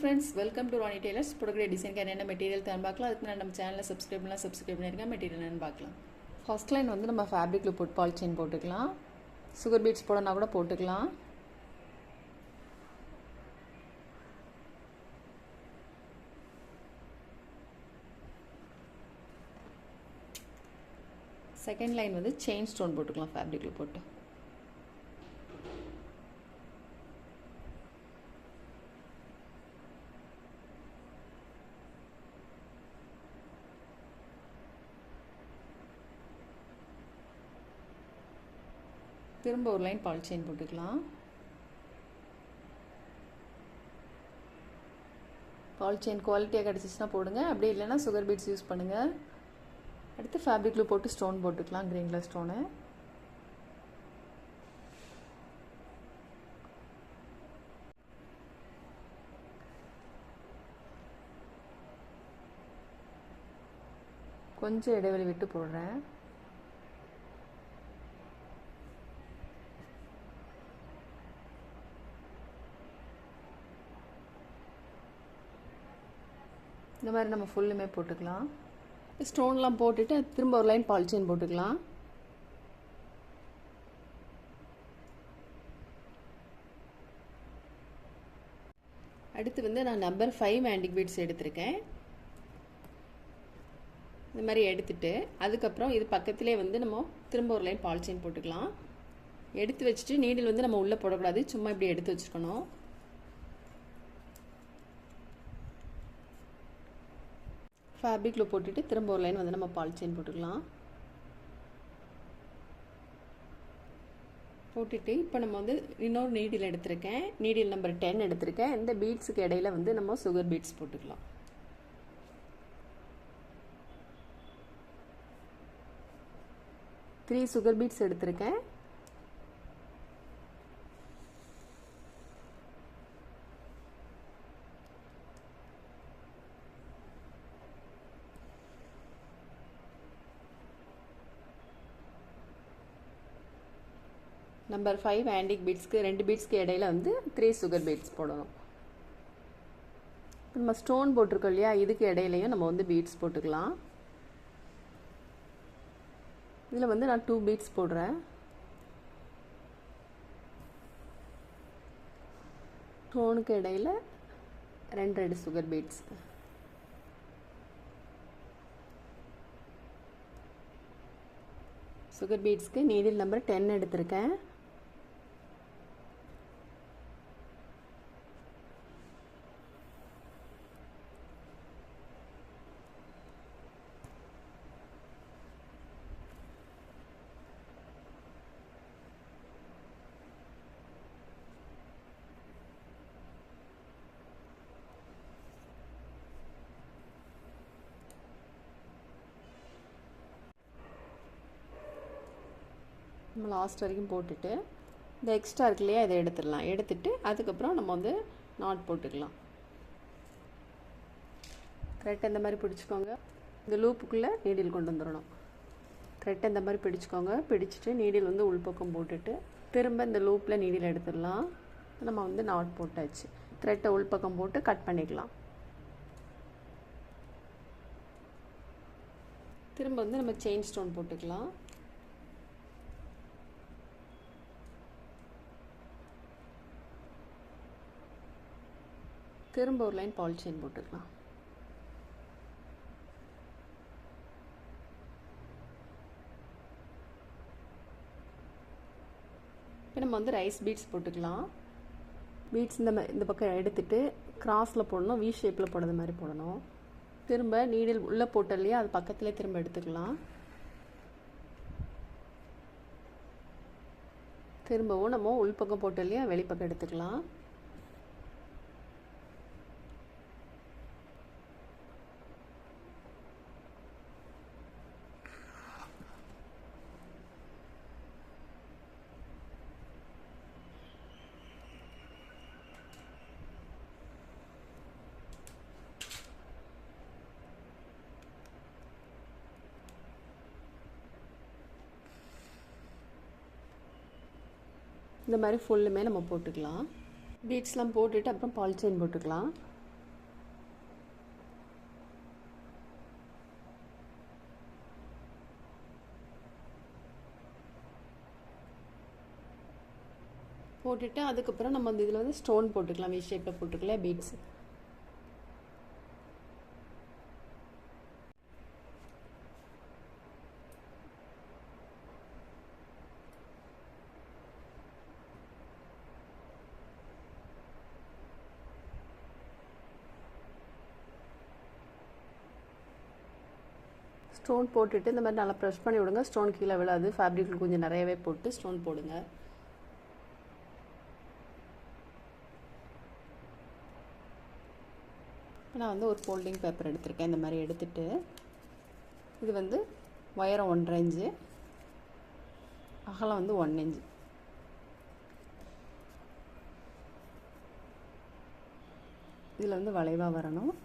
friends, welcome to Ronnie Tailors. போடக்கூடிய டிசைனுக்கு என்ன மெட்டீரியல் தான் பார்க்கலாம். அதுக்கு நம்ம சேனலை சப்ஸ்கிரைப் பண்ணிருங்க. மெட்டீரியல் என்னன்னு பார்க்கலாம். ஃபர்ஸ்ட் லைன் வந்து நம்ம ஃபேப்ரிக்ல போட்டு பால் செயின் போட்டுக்கலாம். சுகர் பீட்ஸ் போடனா கூட போட்டுக்கலாம். செகண்ட் லைன் வந்து செயின் ஸ்டோன் போட்டுக்கலாம் ஃபேப்ரிக்ல போட்டு. திரும்ப ஒரு லைன் பால் செயின் போட்டுக்கலாம். பால் செயின் குவாலிட்டியாக கிடச்சிச்சுன்னா போடுங்க, அப்படி இல்லைன்னா சுகர் பீட்ஸ் யூஸ் பண்ணுங்கள். அடுத்து ஃபேப்ரிக்கில் போட்டு ஸ்டோன் போட்டுக்கலாம், க்ரீன் கலர் ஸ்டோனு. கொஞ்சம் இடைவெளி விட்டு போடுறேன். இந்த மாதிரி நம்ம ஃபுல்லுமே போட்டுக்கலாம். ஸ்டோன்லாம் போட்டுட்டு திரும்ப ஒரு லைன் பால் செயின் போட்டுக்கலாம். அடுத்து வந்து நான் நம்பர் 5 ஆன்டிக் பீட்ஸ் எடுத்திருக்கேன். இந்த மாதிரி எடுத்துட்டு அதுக்கப்புறம் இது பக்கத்திலே வந்து நம்ம திரும்ப ஒரு லைன் பால் செயின் போட்டுக்கலாம். எடுத்து வச்சுட்டு நீடில் வந்து நம்ம உள்ளே போடக்கூடாது, சும்மா இப்படி எடுத்து வச்சுக்கணும். ஃபேப்ரிக்கில் போட்டுட்டு திரும்ப ஒரு லைன் வந்து நம்ம பால் செயின் போட்டுக்கலாம். போட்டுட்டு இப்போ நம்ம வந்து இன்னொரு நீடில் எடுத்திருக்கேன், நீடில் நம்பர் 10 எடுத்திருக்கேன். இந்த பீட்ஸுக்கு இடையில வந்து நம்ம சுகர் பீட்ஸ் போட்டுக்கலாம். த்ரீ சுகர் பீட்ஸ் எடுத்திருக்கேன். நம்பர் 5 ஆன்டிக் பீட்ஸ்க்கு 2 பீட்ஸ்க்கு இடையில வந்து 3 சுகர் பீட்ஸ் போடணும். நம்ம ஸ்டோன் போட்டிருக்கோம் இல்லையா, இதுக்கு இடையிலையும் நம்ம வந்து பீட்ஸ் போட்டுக்கலாம். இதில் வந்து நான் 2 பீட்ஸ் போடுறேன். ஸ்டோனுக்கு இடையில 2 சுகர் பீட்ஸ். சுகர் பீட்ஸ்க்கு நீடில் நம்பர் 10 எடுத்திருக்கேன். நம்ம லாஸ்ட் வரைக்கும் போட்டுட்டு இந்த எக்ஸ்ட்ரா இருக்கு இல்லையா, இதை எடுத்துடலாம். எடுத்துட்டு அதுக்கப்புறம் நம்ம வந்து நாட் போட்டுக்கலாம். த்ரெட் இந்த மாதிரி பிடிச்சிக்கோங்க. இந்த லூப்புக்குள்ளே நீடில் கொண்டு வந்துடணும். த்ரெட் இந்த மாதிரி பிடிச்சிக்கோங்க. பிடிச்சிட்டு நீடில் வந்து உள்பக்கம் போட்டுட்டு திரும்ப இந்த லூப்பில் நீடில் எடுத்துடலாம். நம்ம வந்து நாட் போட்டாச்சு. த்ரெட்டை உள்பக்கம் போட்டு கட் பண்ணிக்கலாம். திரும்ப வந்து நம்ம செயின் ஸ்டோன் போட்டுக்கலாம். திரும்ப ஒரு லைன் பால் செயின் போட்டுக்கலாம். இப்போ நம்ம வந்து ரைஸ் பீட்ஸ் போட்டுக்கலாம். பீட்ஸ் இந்த பக்கம் எடுத்துட்டு கிராஸில் போடணும், வி ஷேப்பில் போடுற மாதிரி போடணும். திரும்ப நீடில் உள்ளே போட்ட இல்லையா, அது பக்கத்துலேயே திரும்ப எடுத்துக்கலாம். திரும்பவும் நம்ம உள்பக்கம் போட்ட இல்லையா, வெளிப்பக்கம் எடுத்துக்கலாம். இந்த மாதிரி ஃபுல்லுமே நம்ம போட்டுக்கலாம். பீட்ஸ்லாம் போட்டுட்டு அப்புறம் பால் செயின் போட்டுக்கலாம். போட்டுட்டு அதுக்கப்புறம் நம்ம வந்து இதில் வந்து ஸ்டோன் போட்டுக்கலாம். வி ஷேப்பில் போட்டுக்கலாம் பீட்ஸ். ஸ்டோன் போட்டுட்டு இந்த மாதிரி நல்லா ப்ரெஷ் பண்ணி விடுங்க. ஸ்டோன் கீழே விழாது. ஃபேப்ரிக் கொஞ்சம் நிறையவே போட்டு ஸ்டோன் போடுங்க. நான் வந்து ஒரு ஃபோல்டிங் பேப்பர் எடுத்திருக்கேன். இந்த மாதிரி எடுத்துட்டு இது வந்து உயரம் 1.5 இன்ச்சு, அகலம் வந்து 1 இன்ச்சு. இதில் வந்து வளைவாக வரணும்.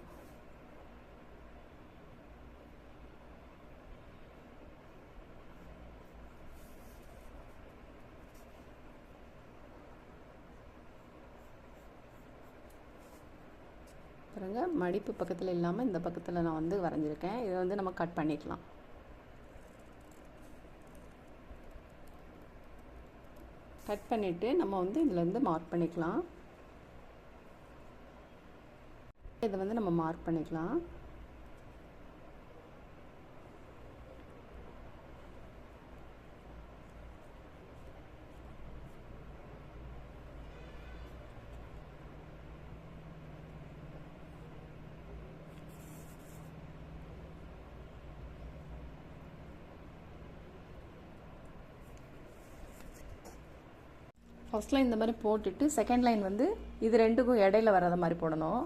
பாருங்க, மடிப்பு பக்கத்தில் இல்லாமல் இந்த பக்கத்தில் நான் வந்து வரைஞ்சிருக்கேன். இதை வந்து நம்ம கட் பண்ணிக்கலாம். கட் பண்ணிவிட்டு நம்ம வந்து இதில் வந்து மார்க் பண்ணிக்கலாம். இதை வந்து நம்ம மார்க் பண்ணிக்கலாம். ஃபர்ஸ்ட் லைன் இந்த மாதிரி போட்டுட்டு செகண்ட் லைன் வந்து இது ரெண்டுக்கும் இடையில வராத மாதிரி போடணும்.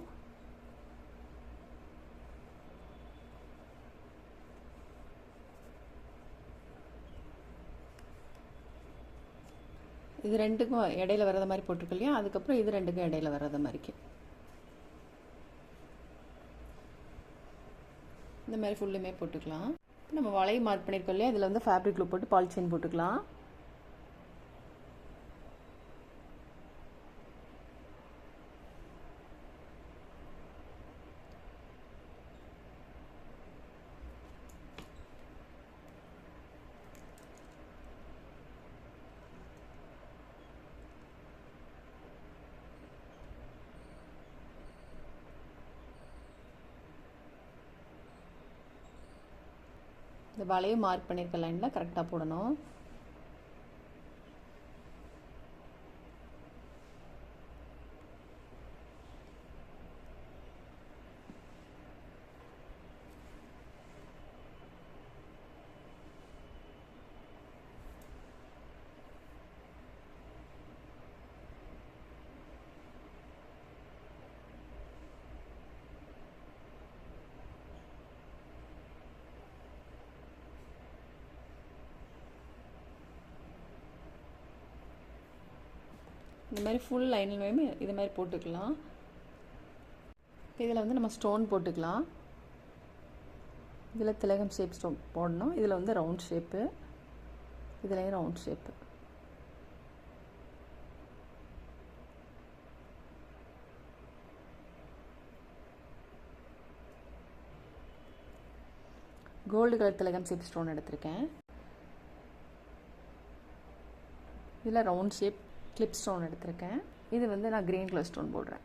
இது ரெண்டுக்கும் இடையில வராத மாதிரி போட்டிருக்கு இல்லையா, அதுக்கப்புறம் இது ரெண்டுக்கும் இடையில வராத மாதிரிக்கு இந்த மாதிரி ஃபுல்லுமே போட்டுக்கலாம். நம்ம வளைவு மார்க் பண்ணியிருக்கோம் இல்லையா, இதில் வந்து ஃபேப்ரிக் க்ளூ போட்டு பாலித்தீன் போட்டுக்கலாம். இந்த வளைவு மார்க் பண்ணியிருக்க லைனில் கரெக்டாக போடணும். இந்த மாதிரி ஃபுல் லைன்லையுமே இது மாதிரி போட்டுக்கலாம். இதில் வந்து நம்ம ஸ்டோன் போட்டுக்கலாம். இதில் திலகம் ஷேப் ஸ்டோன் போடணும். இதில் வந்து ரவுண்ட் ஷேப்பு, இதுலேயும் ரவுண்ட் ஷேப்பு. கோல்டு கலர் திலகம் ஷேப் ஸ்டோன் எடுத்திருக்கேன். இதில் ரவுண்ட் ஷேப் கிளிப் ஸ்டோன் எடுத்திருக்கேன். இது வந்து நான் க்ரீன் கலர் ஸ்டோன் போடுறேன்.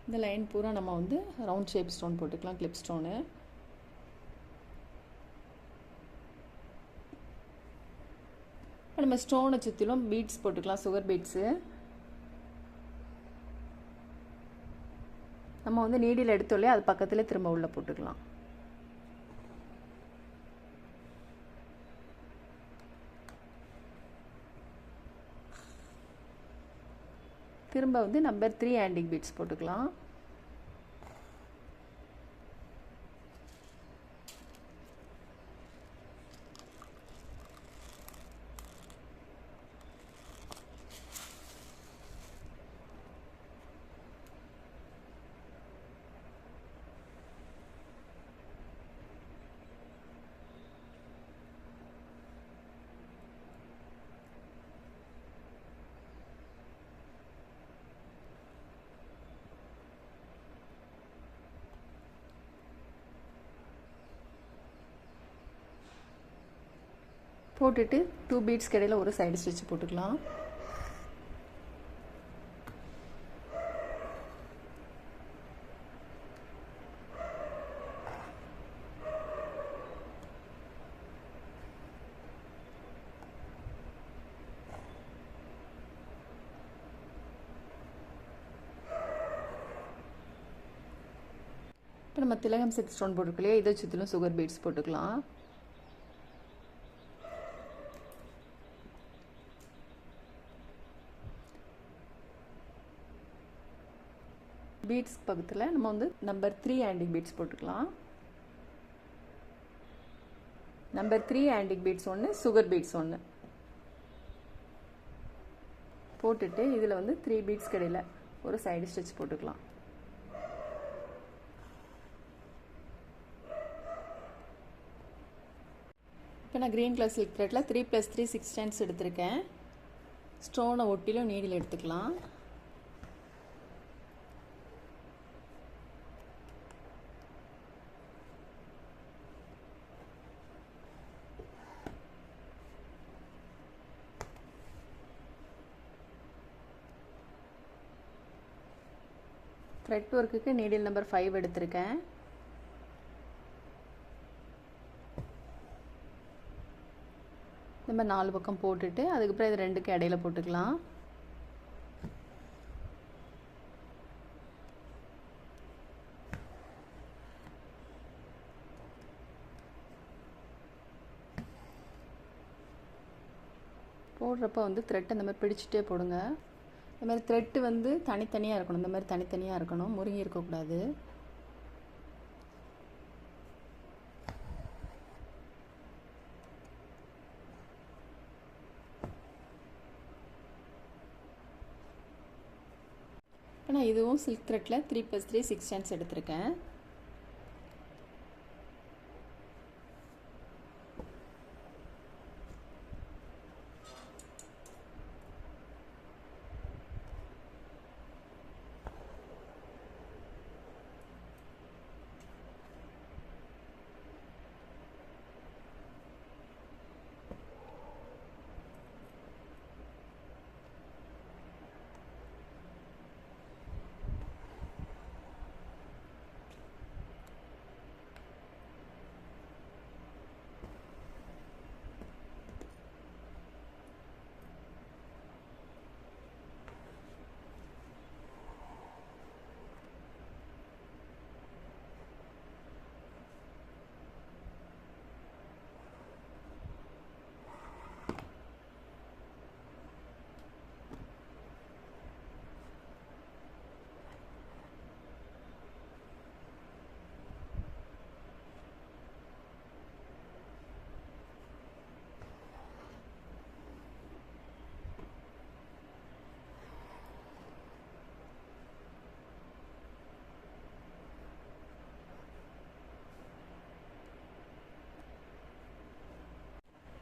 இந்த லைன் பூரா நம்ம வந்து ரவுண்ட் ஷேப் ஸ்டோன் போட்டுக்கலாம், கிளிப் ஸ்டோனு. இப்போ நம்ம ஸ்டோனை சுற்றிலும் பீட்ஸ் போட்டுக்கலாம், சுகர் பீட்ஸு. நம்ம வந்து நீடில் எடுத்தோல்லையே அது பக்கத்துலேயே திரும்ப உள்ளே போட்டுக்கலாம். திரும்ப வந்து நம்பர் 3 ஆன்டிக் பீட்ஸ் போட்டுக்கலாம். போட்டுட்டு 2 பீட்ஸ்க்கு இடையில ஒரு சைடு ஸ்டிச் போட்டுக்கலாம். இப்போ நம்ம திலகம் செட் ஸ்டோன் போட்டுக்கலையே, இதை சுற்றிலும் சுகர் பீட்ஸ் போட்டுக்கலாம். பீட்ஸ் பக்கத்தில் நம்ம வந்து நம்பர் 3 ஆன்டிக் பீட்ஸ் போட்டுக்கலாம். நம்பர் 3 ஆன்டிக் பீட்ஸ் ஒன்று, சுகர் பீட்ஸ் ஒன்று போட்டுட்டு இதில் வந்து 3 பீட்ஸ் இடையில ஒரு சைடு ஸ்டிச் போட்டுக்கலாம். இப்போ நான் க்ரீன் கலர் சில்க் த்ரெட்டில் 3 + 3 6 ஸ்டாண்ட்ஸ் எடுத்திருக்கேன். ஸ்டோனை ஒட்டிலும் நீடில் எடுத்துக்கலாம். த்ரெட் ஒர்க்குக்கு நீடில் நம்பர் 5 எடுத்திருக்கேன். நம்ம 4 பக்கம் போட்டுட்டு அதுக்கப்புறம் இது 2க்கு இடையில போட்டுக்கலாம். போடுறப்ப வந்து த்ரெட் இந்த மாதிரி பிடிச்சிட்டே போடுங்க. இந்த மாதிரி த்ரெட்டு வந்து தனித்தனியாக இருக்கணும். இந்த மாதிரி தனித்தனியாக இருக்கணும், முறுங்கி இருக்கக்கூடாது. நான் இதுவும் சில்க் த்ரெட்டில் 3 + 3 6 ஸ்டாண்ட்ஸ் எடுத்திருக்கேன்.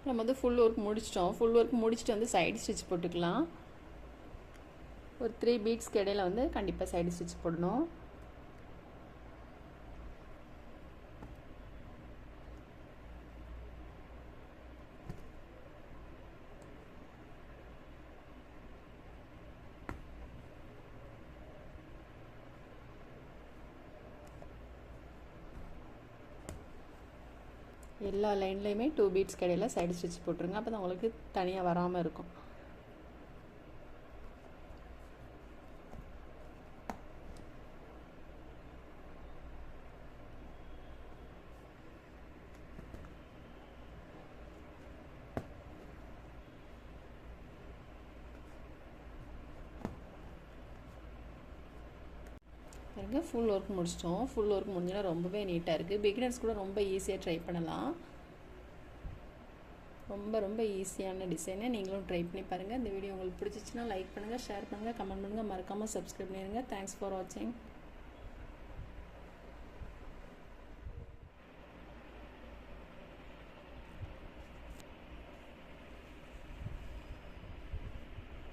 நம்ம வந்து ஃபுல் ஒர்க் முடிச்சிட்டோம். ஃபுல் ஒர்க் முடிச்சுட்டு வந்து சைடு ஸ்டிச் போட்டுக்கலாம். ஒரு 3 பீட்ஸ்க்கு இடையில வந்து கண்டிப்பாக சைடு ஸ்டிச் போடணும். எல்லா லைன்லேயுமே 2 பீட்ஸ்க்கு இடையில சைடு ஸ்டிச் போட்டுருங்க. அப்போ தான் உங்களுக்கு தனியாக வராமல் இருக்கும். பாருங்க, ஃபுல் ஒர்க் முடிச்சிட்டோம். ஃபுல் ஒர்க் முடிஞ்சுன்னா ரொம்பவே நீட்டாக இருக்குது. பிகினர்ஸ் கூட ரொம்ப ஈஸியாக ட்ரை பண்ணலாம். ரொம்ப ஈஸியான டிசைனை நீங்களும் ட்ரை பண்ணி பாருங்கள். இந்த வீடியோ உங்களுக்கு பிடிச்சிச்சின்னா லைக் பண்ணுங்கள், ஷேர் பண்ணுங்கள், கமெண்ட் பண்ணுங்கள், மறக்காமல் சப்ஸ்கிரைப் பண்ணிடுங்க. தேங்க்ஸ் ஃபார் வாட்சிங்.